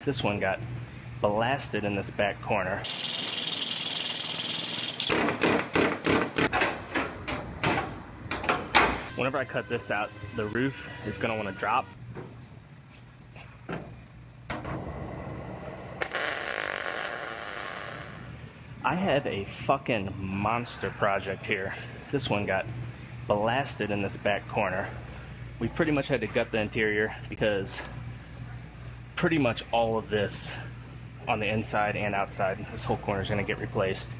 This one got blasted in this back corner. Whenever I cut this out, the roof is going to want to drop. I have a fucking monster project here. This one got blasted in this back corner. We pretty much had to gut the interior because pretty much all of this on the inside and outside, this whole corner is going to get replaced.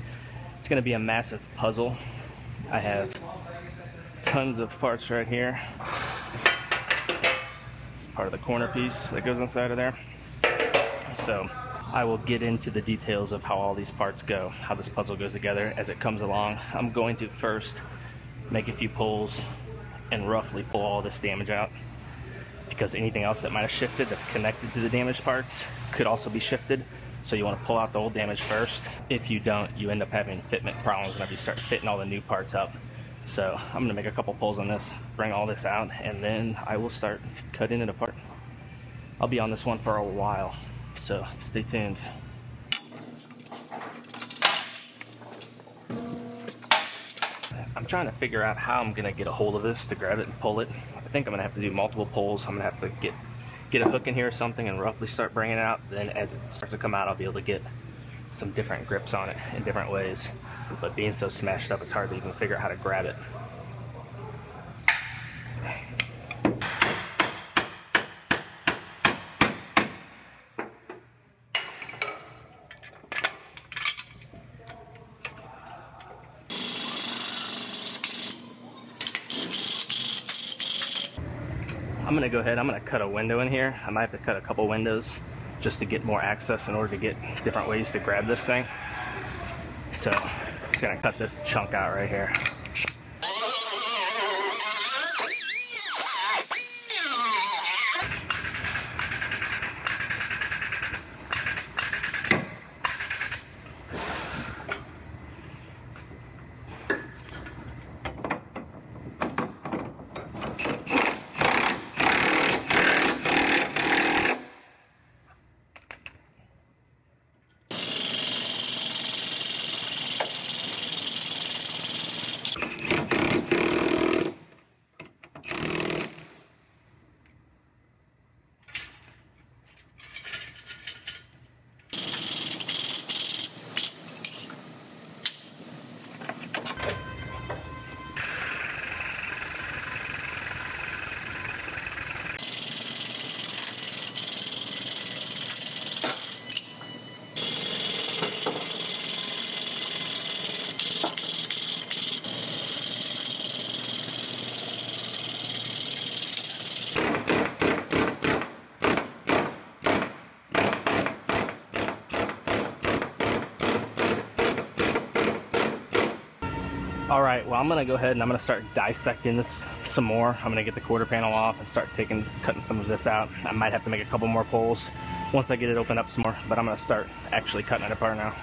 It's going to be a massive puzzle. I have tons of parts right here. It's part of the corner piece that goes inside of there. So I will get into the details of how all these parts go, how this puzzle goes together as it comes along. I'm going to first make a few pulls and roughly pull all this damage out, because anything else that might have shifted that's connected to the damaged parts could also be shifted. So you want to pull out the old damage first. If you don't, you end up having fitment problems whenever you start fitting all the new parts up. So I'm going to make a couple pulls on this, bring all this out, and then I will start cutting it apart. I'll be on this one for a while, so stay tuned. I'm trying to figure out how I'm going to get a hold of this to grab it and pull it. I think I'm going to have to do multiple pulls. I'm going to have to get a hook in here or something and roughly start bringing it out. Then as it starts to come out, I'll be able to get some different grips on it in different ways. But being so smashed up, it's hard to even figure out how to grab it. I'm going to go ahead, I'm going to cut a window in here. I might have to cut a couple windows just to get more access in order to get different ways to grab this thing. So I'm just going to cut this chunk out right here. Alright, well, I'm going to go ahead and I'm going to start dissecting this some more. I'm going to get the quarter panel off and start cutting some of this out. I might have to make a couple more pulls once I get it opened up some more, but I'm going to start actually cutting it apart now.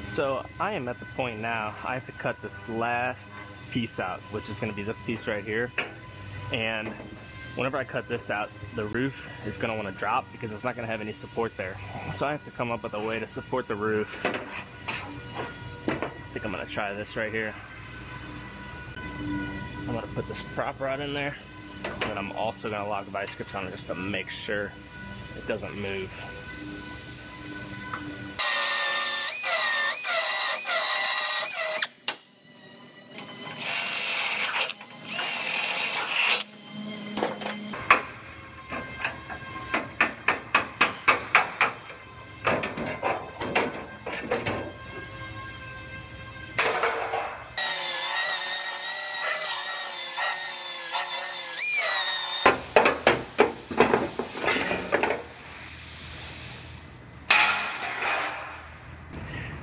So I am at the point now, I have to cut this last piece out, which is going to be this piece right here. And whenever I cut this out, the roof is going to want to drop because it's not going to have any support there. So I have to come up with a way to support the roof. I think I'm going to try this right here. I'm going to put this prop rod in there, and then I'm also going to lock vice grips on it just to make sure it doesn't move.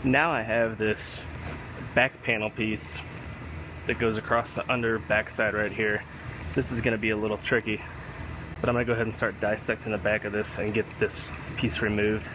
Now I have this back panel piece that goes across the under backside right here. This is going to be a little tricky, but I'm going to go ahead and start dissecting the back of this and get this piece removed.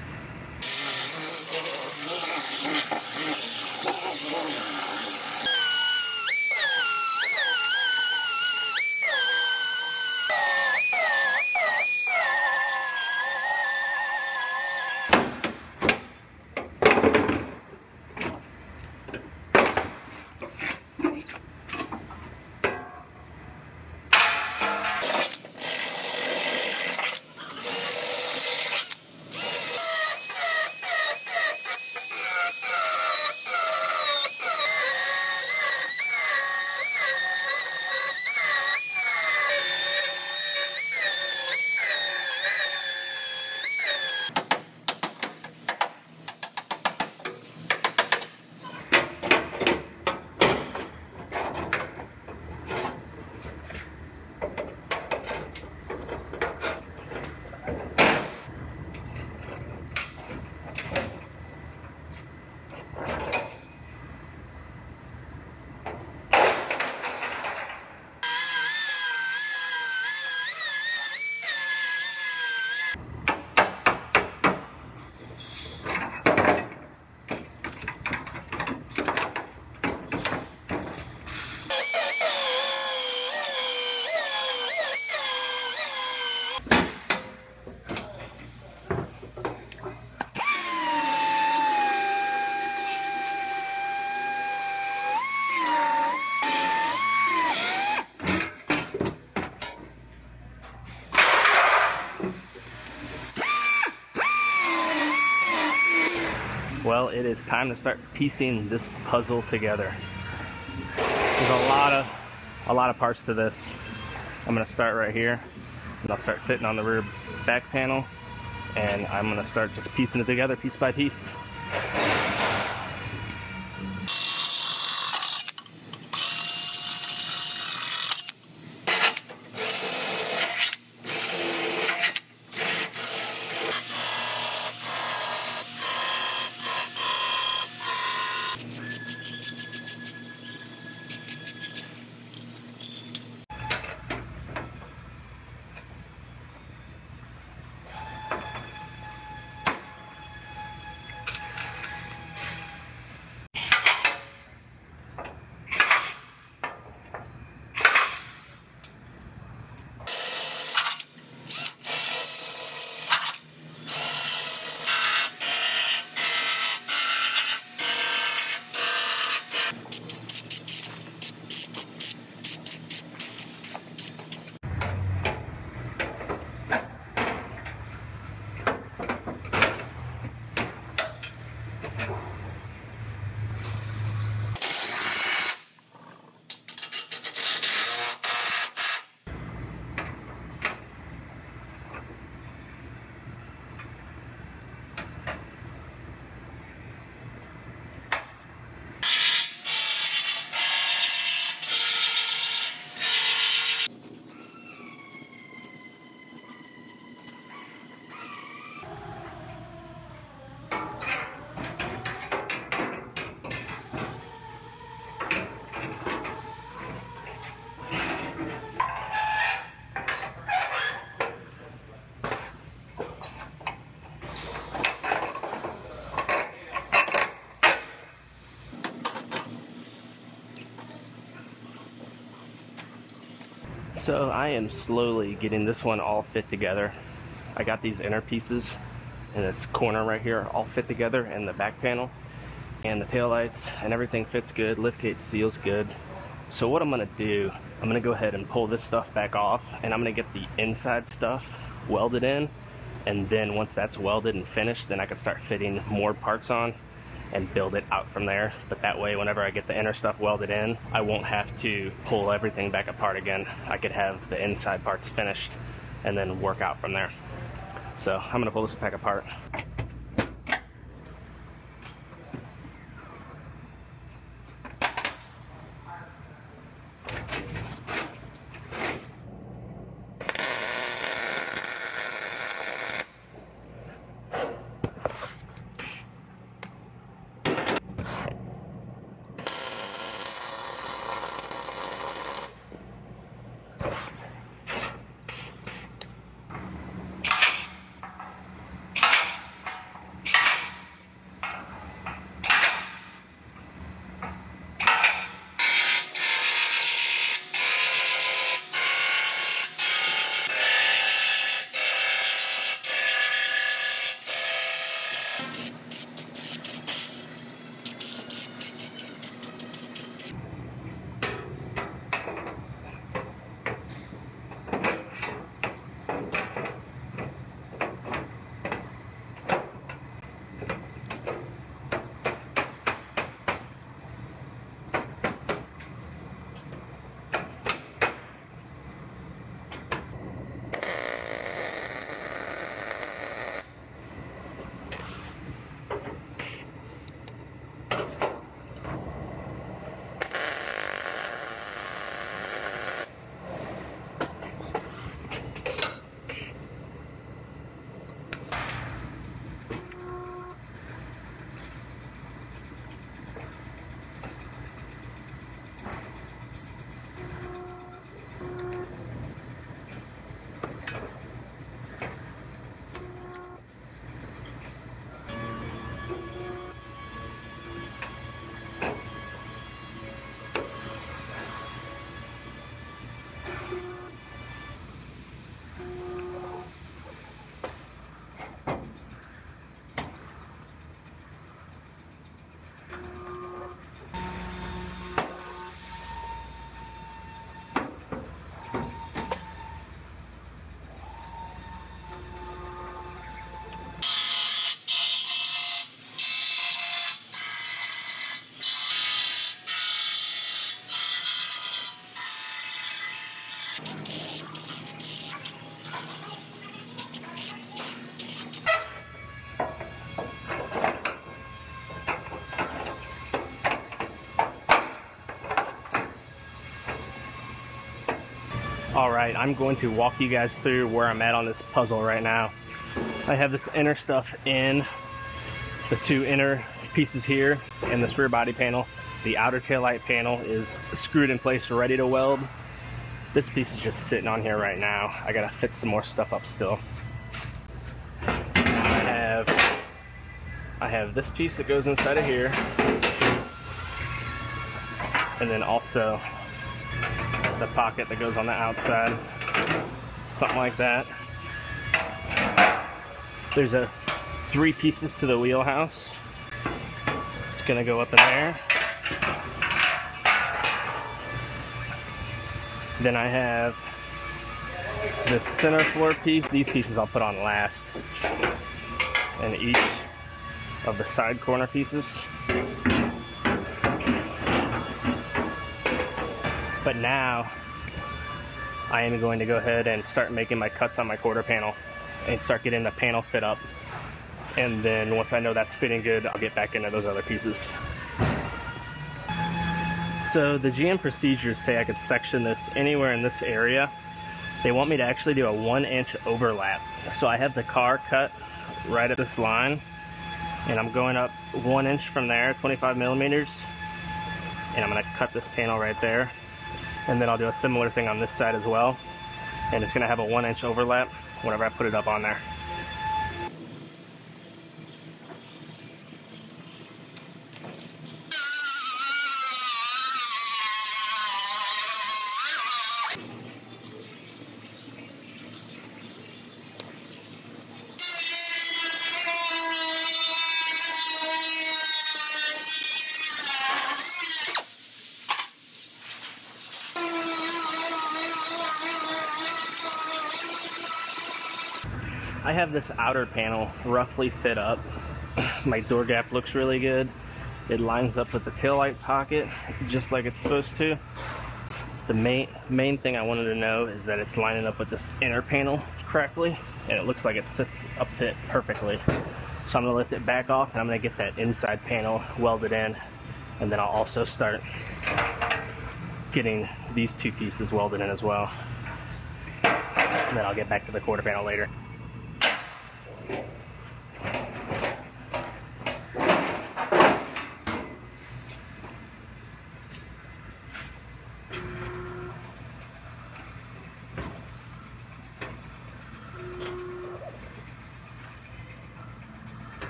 Well, it is time to start piecing this puzzle together. There's a lot of parts to this. I'm going to start right here, and I'll start fitting on the rear back panel, and I'm going to start just piecing it together piece by piece. So I am slowly getting this one all fit together. I got these inner pieces in this corner right here all fit together, and the back panel and the taillights and everything fits good. Liftgate seals good. So what I'm gonna do, I'm gonna go ahead and pull this stuff back off, and I'm gonna get the inside stuff welded in, and then once that's welded and finished, then I can start fitting more parts on and build it out from there. But that way, whenever I get the inner stuff welded in, I won't have to pull everything back apart again. I could have the inside parts finished and then work out from there. So I'm gonna pull this back apart. Alright, I'm going to walk you guys through where I'm at on this puzzle right now. I have this inner stuff in, the two inner pieces here, and this rear body panel. The outer taillight panel is screwed in place, ready to weld. This piece is just sitting on here right now. I gotta fit some more stuff up still. I have this piece that goes inside of here, and then also the pocket that goes on the outside, something like that. There's three pieces to the wheelhouse. It's gonna go up in there. Then I have this center floor piece. These pieces I'll put on last, and each of the side corner pieces. But now I am going to go ahead and start making my cuts on my quarter panel and start getting the panel fit up. And then once I know that's fitting good, I'll get back into those other pieces. So the GM procedures say I could section this anywhere in this area. They want me to actually do a 1-inch overlap. So I have the car cut right at this line, and I'm going up 1 inch from there, 25 millimeters, and I'm gonna cut this panel right there. And then I'll do a similar thing on this side as well. And it's gonna have a 1-inch overlap whenever I put it up on there. I have this outer panel roughly fit up. My door gap looks really good. It lines up with the taillight pocket just like it's supposed to. The main thing I wanted to know is that it's lining up with this inner panel correctly, and it looks like it sits up to it perfectly. So I'm gonna lift it back off, and I'm gonna get that inside panel welded in, and then I'll also start getting these two pieces welded in as well. And then I'll get back to the quarter panel later.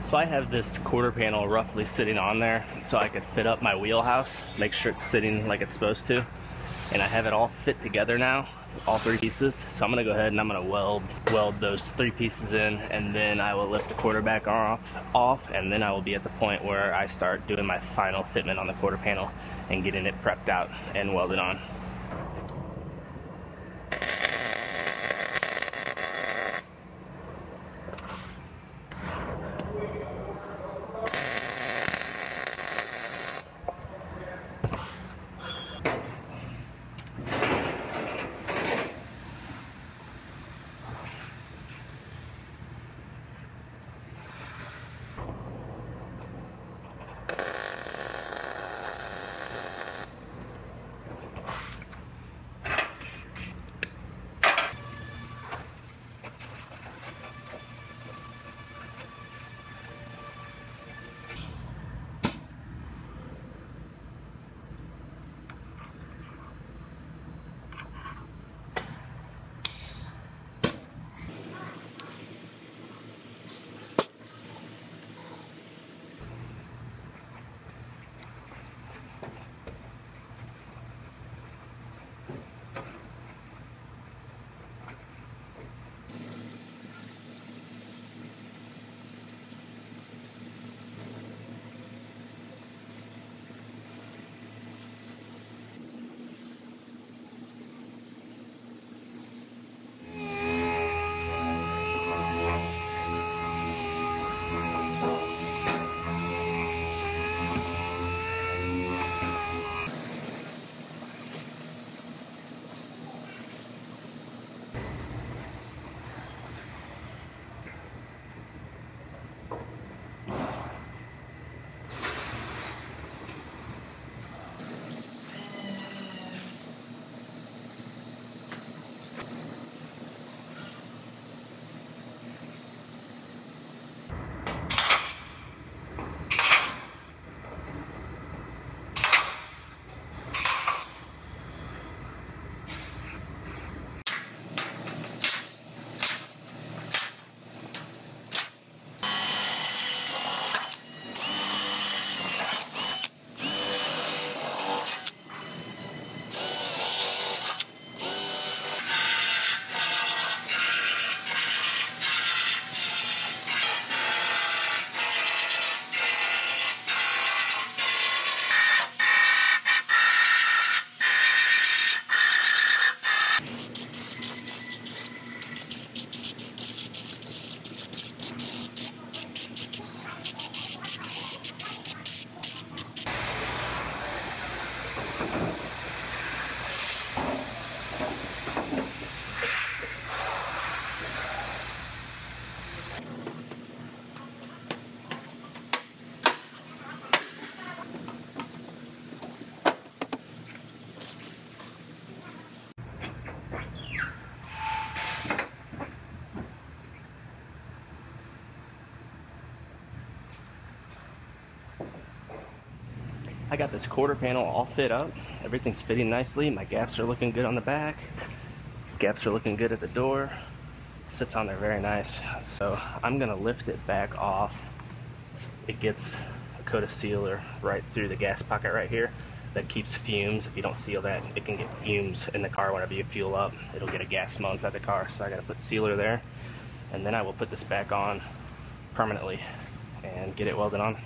So I have this quarter panel roughly sitting on there so I could fit up my wheelhouse, make sure it's sitting like it's supposed to. And I have it all fit together now, all three pieces. So I'm gonna go ahead and I'm gonna weld those three pieces in, and then I will lift the quarter back off, and then I will be at the point where I start doing my final fitment on the quarter panel and getting it prepped out and welded on. I got this quarter panel all fit up. Everything's fitting nicely. My gaps are looking good on the back. Gaps are looking good at the door. Sits on there very nice. So I'm gonna lift it back off. It gets a coat of sealer right through the gas pocket right here that keeps fumes. If you don't seal that, it can get fumes in the car whenever you fuel up. It'll get a gas smell inside the car. So I gotta put sealer there, and then I will put this back on permanently and get it welded on.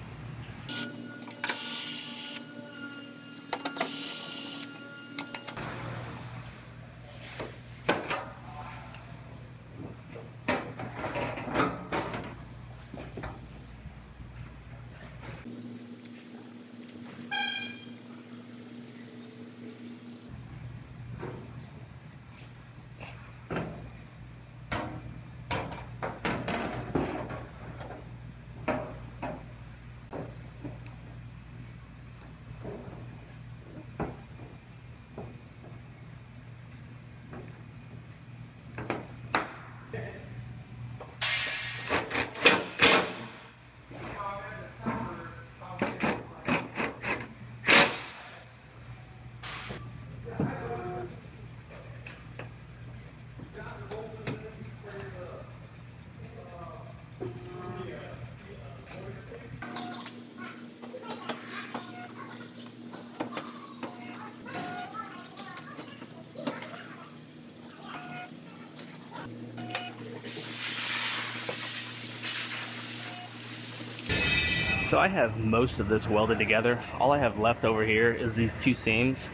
So I have most of this welded together. All I have left over here is these two seams.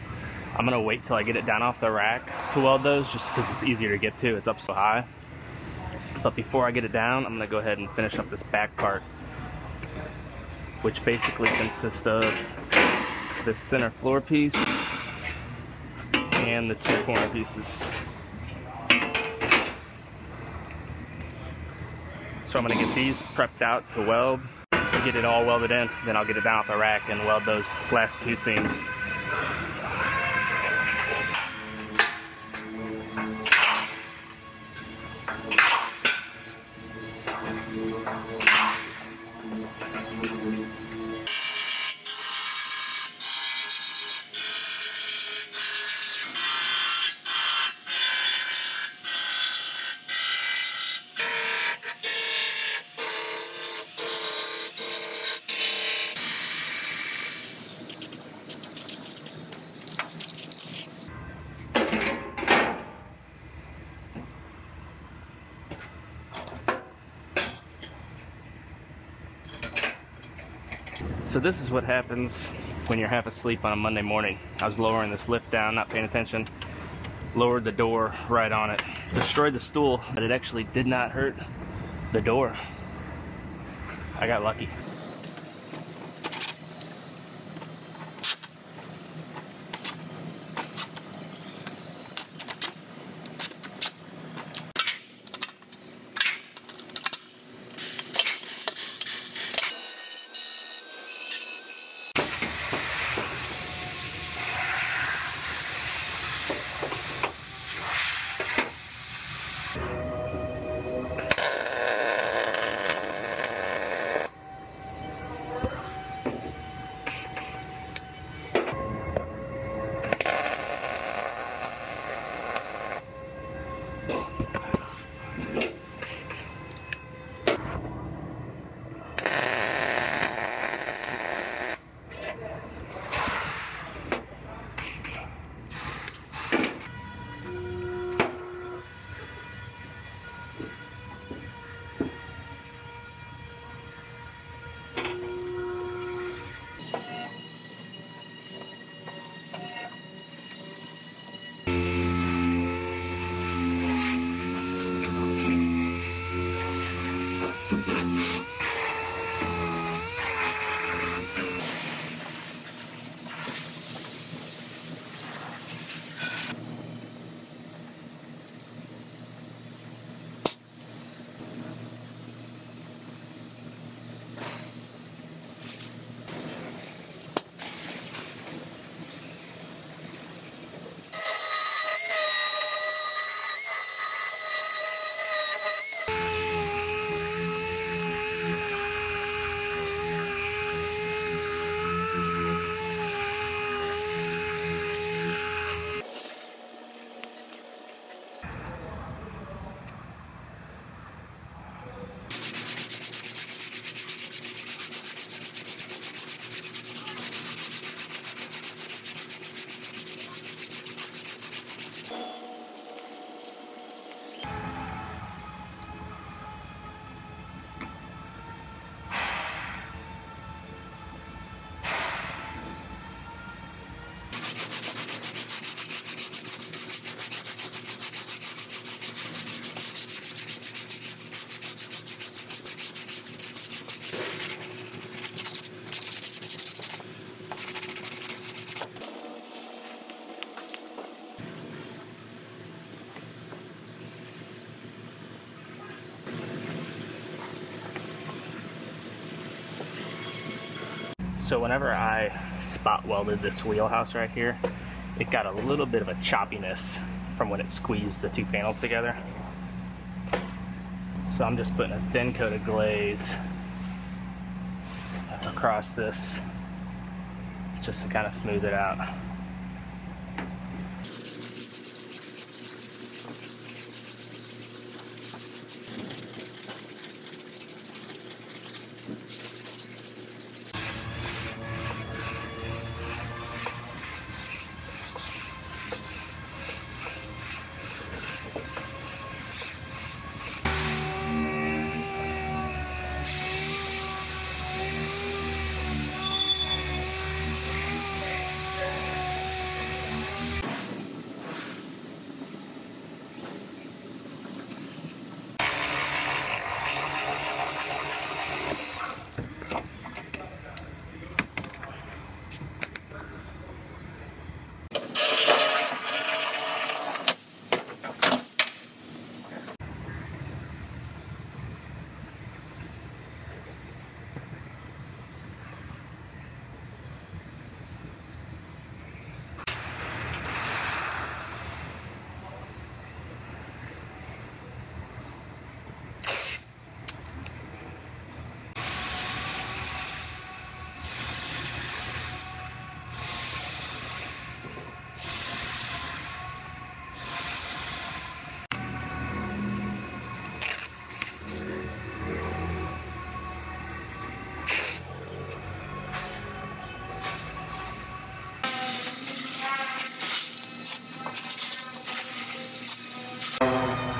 I'm gonna wait till I get it down off the rack to weld those, just because it's easier to get to. It's up so high. But before I get it down, I'm gonna go ahead and finish up this back part, which basically consists of this center floor piece and the two corner pieces. So I'm gonna get these prepped out to weld, get it all welded in, then I'll get it down off the rack and weld those last two seams. So this is what happens when you're half asleep on a Monday morning. I was lowering this lift down, not paying attention, lowered the door right on it, destroyed the stool, but it actually did not hurt the door. I got lucky. So whenever I spot welded this wheelhouse right here, it got a little bit of a choppiness from when it squeezed the two panels together. So I'm just putting a thin coat of glaze across this just to kind of smooth it out.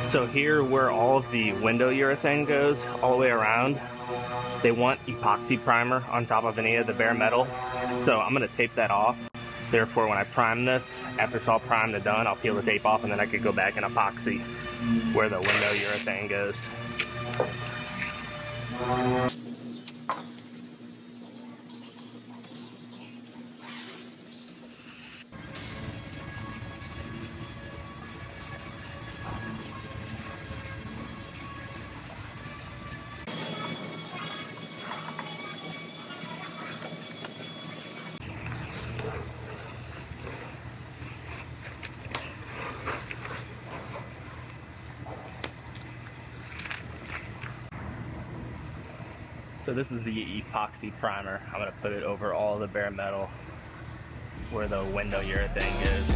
So here where all of the window urethane goes all the way around, they want epoxy primer on top of any of the bare metal. So I'm gonna tape that off. Therefore, when I prime this, after it's all primed and done, I'll peel the tape off and then I could go back and epoxy where the window urethane goes. So this is the epoxy primer. I'm gonna put it over all the bare metal where the window urethane is.